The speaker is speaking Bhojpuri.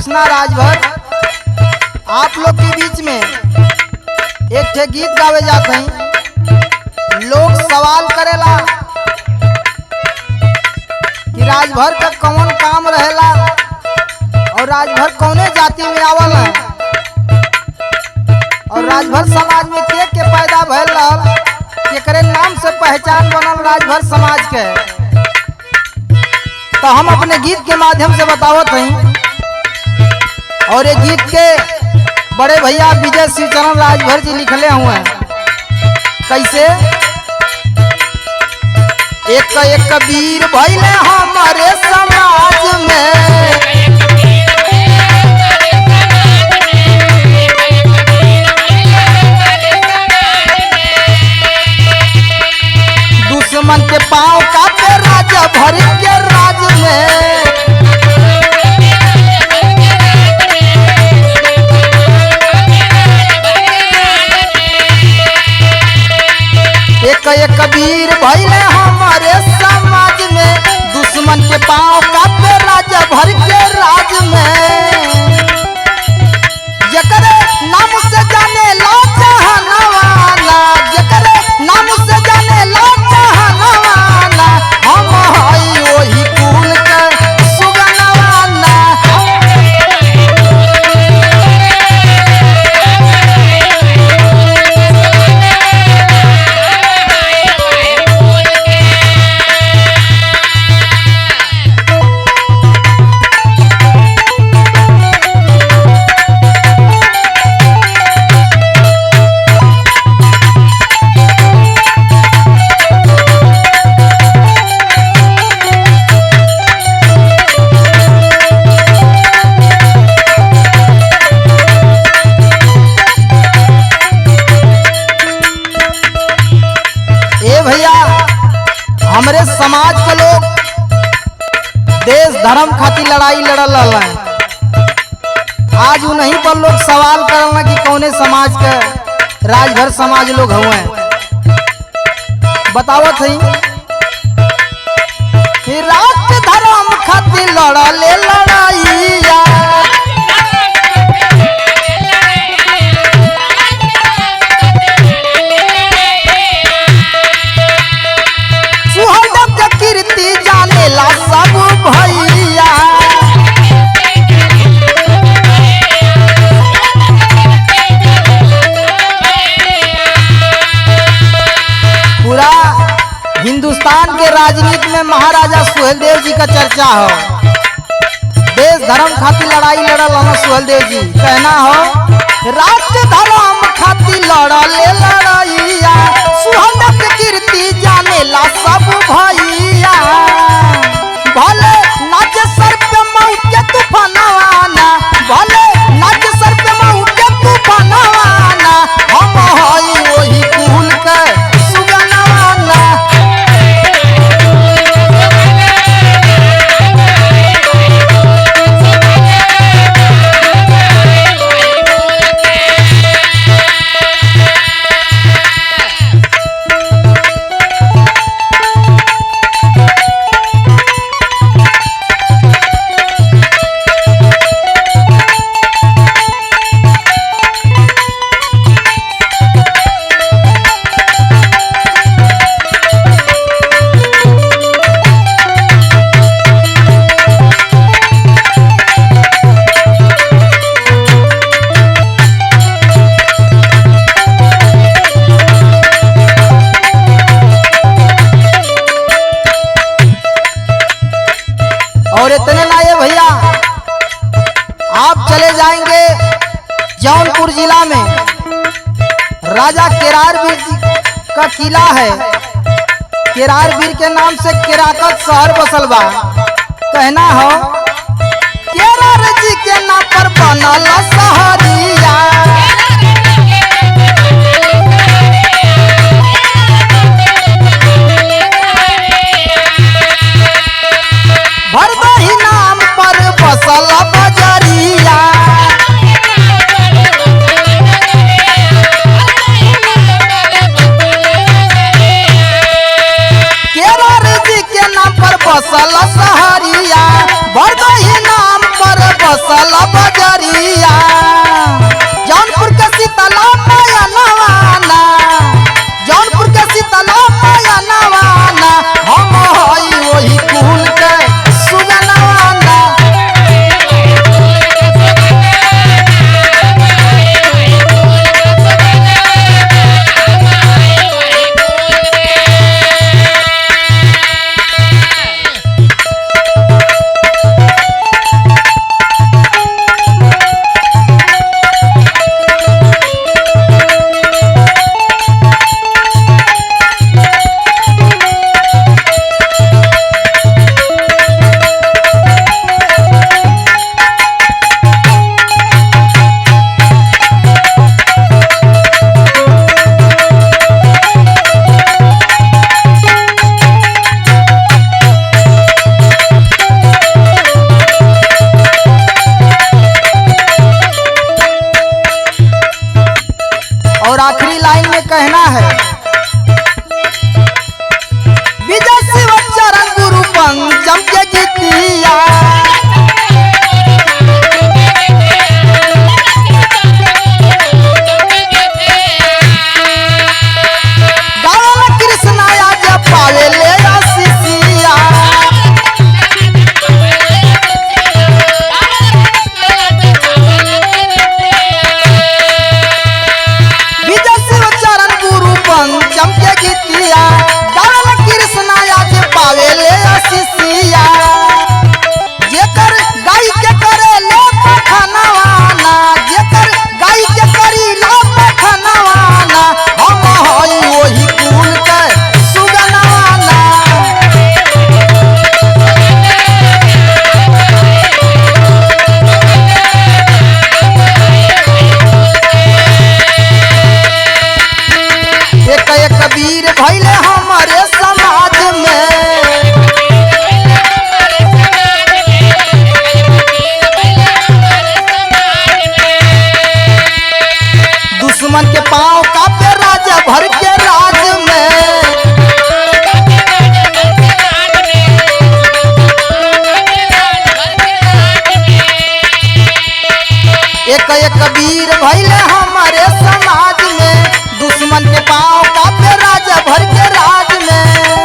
कृष्णा राजभर आप लोग के बीच में एक ठे गीत गावे जाते हैं। लोग सवाल करेला कि राजभर का कौन काम रहेला और राजभर कौने जाति में आवल है और राजभर समाज में के पैदा भइल रहल, केकरे नाम से पहचान बनल राजभर समाज के। तो हम अपने गीत के माध्यम से बतावत हई और ये गीत के बड़े भैया विजय शिवचरण राजभर जी लिखले हुए हैं। कैसे? एक एक वीर भइले हमारे समाज में, दुश्मन के पांव काटे राजा भर के राज में। एक एक वीर भइले हमारे समाज में, दुश्मन के पांव काटे राजा भर के राज में। जकरे नाम से जाने ला जहानवाना, जकरे नाम से जाने ला जहानवाना, हम हई वही कुल के सुगनवाना। हमरे समाज के लोग देश धर्म खातिर लड़ाई लड़ल है। आज उन्हीं पर लोग सवाल करना कि कौने समाज के राजभर समाज लोग हुए। बतावत हई कि राष्ट्र धर्म खातिर लड़ले लड़ाइया, कीर्ति जानेला सब भैया। पूरा हिंदुस्तान के राजनीति में महाराजा सुहेलदेव जी का चर्चा हो। देश धर्म खातिर लड़ाई लड़ल हम सुहेलदेव जी। कहना हो राष्ट्र धर्म खातिर लड़ले लड़ाइया, सुहेलदेव की कीर्ति जानेला सब भैया। भले नाच सर पे मऊ के तूफानवाना, भले नाच सर पे मऊ के तूफानवाना, हम हई वही कुल के सुगनवाना। और इतने ना ये भैया, आप चले जाएंगे जौनपुर जिला में राजा केरारवीर का किला है। केरारवीर के नाम से केराकत शहर बसल बा। कहना हो केरार जी के नाम पर बनल शहरिया, भरदही नाम पर बसल बजरिया। केरार जी के नाम पर बसल शहरिया, भरदही नाम पर बसल बजरिया जौनपुर के शीतला माया नवाना जौनपुर के शीतला माया नवाना हम हई वही कुल के सुगनवाना और आखिरी लाइन में कहना है विजय शिव चरण गुरु पंचम के गीतिया गावल कृष्ण आज पावे ले आशीषिया पंचम के गीतिया गावल कृष्ण आज पावे ले आशीषिया जेकर गाय के करे ले पखनवाना जेकर गाय के करी ला पखनवाना हम हई वही कुल के सुगनवाना एक एक वीर भइले हमारे समाज में दुश्मन के पांव कापे राजा भर के राज में एक एक वीर भइले हमारे समाज में दुश्मन के पांव कापे राजा भर के राज में